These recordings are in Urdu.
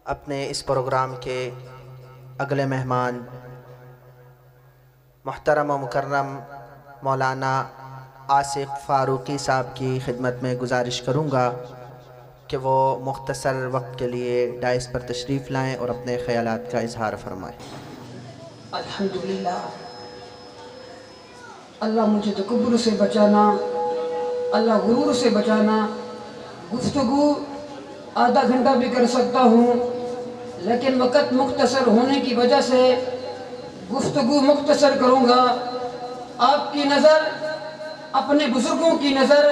اپنے اس پروگرام کے اگلے مہمان محترم و مکرم مولانا عاصق فاروقی صاحب کی خدمت میں گزارش کروں گا کہ وہ مختصر وقت کے لیے ڈائس پر تشریف لائیں اور اپنے خیالات کا اظہار فرمائیں۔ الحمدللہ، اللہ مجھے تکبر سے بچانا، اللہ غرور سے بچانا۔ گفتگو آدھا گھنٹہ بھی کر سکتا ہوں، لیکن وقت مختصر ہونے کی وجہ سے گفتگو مختصر کروں گا۔ آپ کی نظر، اپنے بزرگوں کی نظر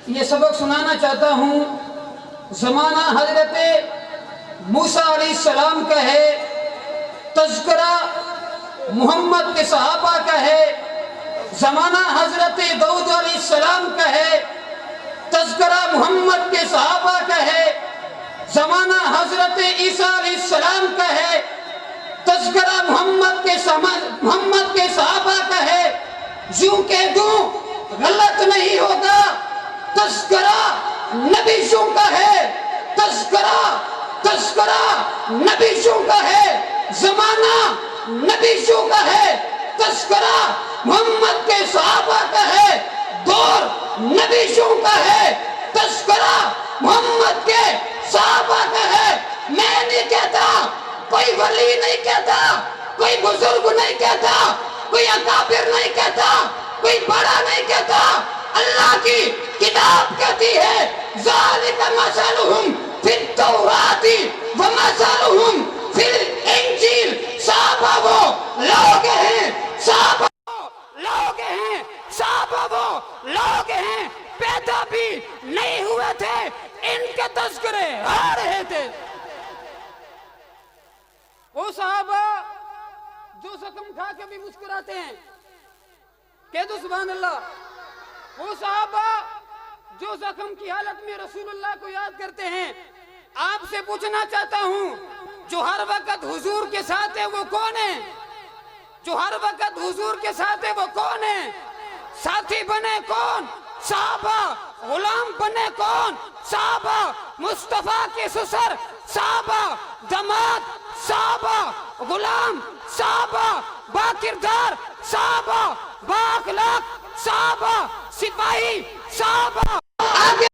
یہ سبق سنانا چاہتا ہوں۔ زمانہ حضرت موسیٰ علیہ السلام کا ہے، تذکرہ محمد کے صحابہ کا ہے۔ زمانہ حضرت داؤد علیہ السلام کا ہے، تذکرہ محمد کے صحابہ کا ہے۔ زمانہ حضرت عیسیٰ علیہ السلام کا ہے، تذکرہ محمد کے صحابہ کا ہے۔ یوں کہہ دوں غلط نہیں ہوگا، تذکرہ نبیوں کا ہے، تذکرہ نبیوں کا ہے۔ زمانہ نبیوں کا ہے، تذکرہ محمد کے صحابہ کا ہے۔ دور نبیوں کا ہے، تذکرہ محمد کے صحابہ کا ہے۔ میں نہیں کہتا، کوئی ولی نہیں کہتا، کوئی بزرگ نہیں کہتا، کوئی اکابر نہیں کہتا، کوئی بڑا نہیں کہتا، اللہ کی کتاب کہتی ہے ذالک مثلہم فی التوراۃ ومثلہم فی الانجیل۔ صحابہ وہ لوگ ہیں، صحابہ وہ لوگ ہیں پیدا بھی نہیں ہوئے تھے، ان کے تذکرے آ رہے تھے۔ وہ صحابہ جو زخم کھا کے بھی مسکراتے ہیں، کہہ دو سبحان اللہ۔ وہ صحابہ جو زخم کی حالت میں رسول اللہ کو یاد کرتے ہیں۔ آپ سے پوچھنا چاہتا ہوں، جو ہر وقت حضور کے ساتھ ہے وہ کون ہے؟ جو ہر وقت حضور کے ساتھ ہے وہ کون ہے؟ ساتھی بنے کون؟ صحابہ۔ غلام بنے کون؟ صحابہ۔ مصطفیٰ کے سسر صحابہ، داماد صحابہ، غلام صحابہ، با کردار صحابہ، با اخلاق صحابہ، سپاہی صحابہ، آگے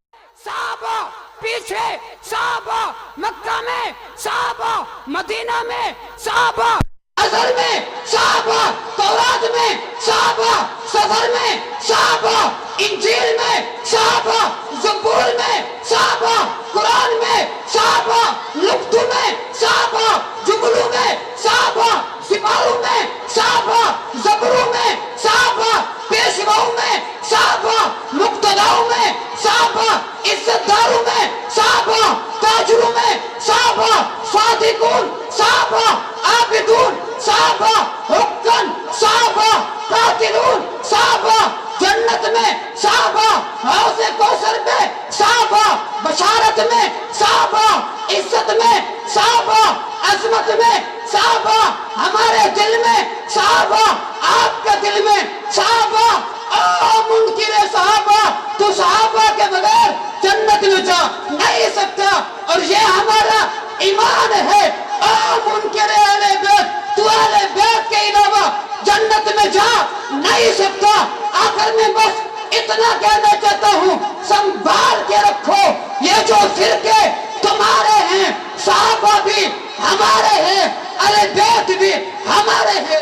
صحابہ، پیچھے صحابہ، مکہ میں صحابہ، مدینہ میں صحابہ، ازہر میں صحابہ، تورات میں صحابہ، سفر میں صحابہ، انجیل میں صحابہ، زبور میں صحابہ، قرآن میں صحابہ، لفتو میں صحابہ، جگلو میں صحابہ، سپاہوں میں صحابہ، زبروں میں صحابہ، پیشواؤں میں صحابہ، مقتداؤں میں صحابہ، عزت داروں میں صحابہ، تاجروں میں صحابہ، صادقون صحابہ، عابدون صحابہ، حکم صحابہ، قاتلون صحابہ، جنت میں صحابہ، حوض کوثر میں صحابہ، بشارت میں صحابہ، عزت میں صحابہ، عظمت میں صحابہ، ہمارے دل میں صحابہ، آپ کے دل میں صحابہ۔ منکر صحابہ تو صحابہ کے بغیر جنت میں جا نہیں سکتا، اور یہ ہمارا ایمان ہے۔ منکر اہل بیت تو اہل بیت کے علاوہ جنت میں جا نہیں سکتا۔ آخر میں بس اتنا کہنا چاہتا ہوں، سنبھال کے رکھو، یہ جو فرقے تمہارے ہیں، صحابہ بھی ہمارے ہیں، اہل بیت بھی ہمارے ہیں۔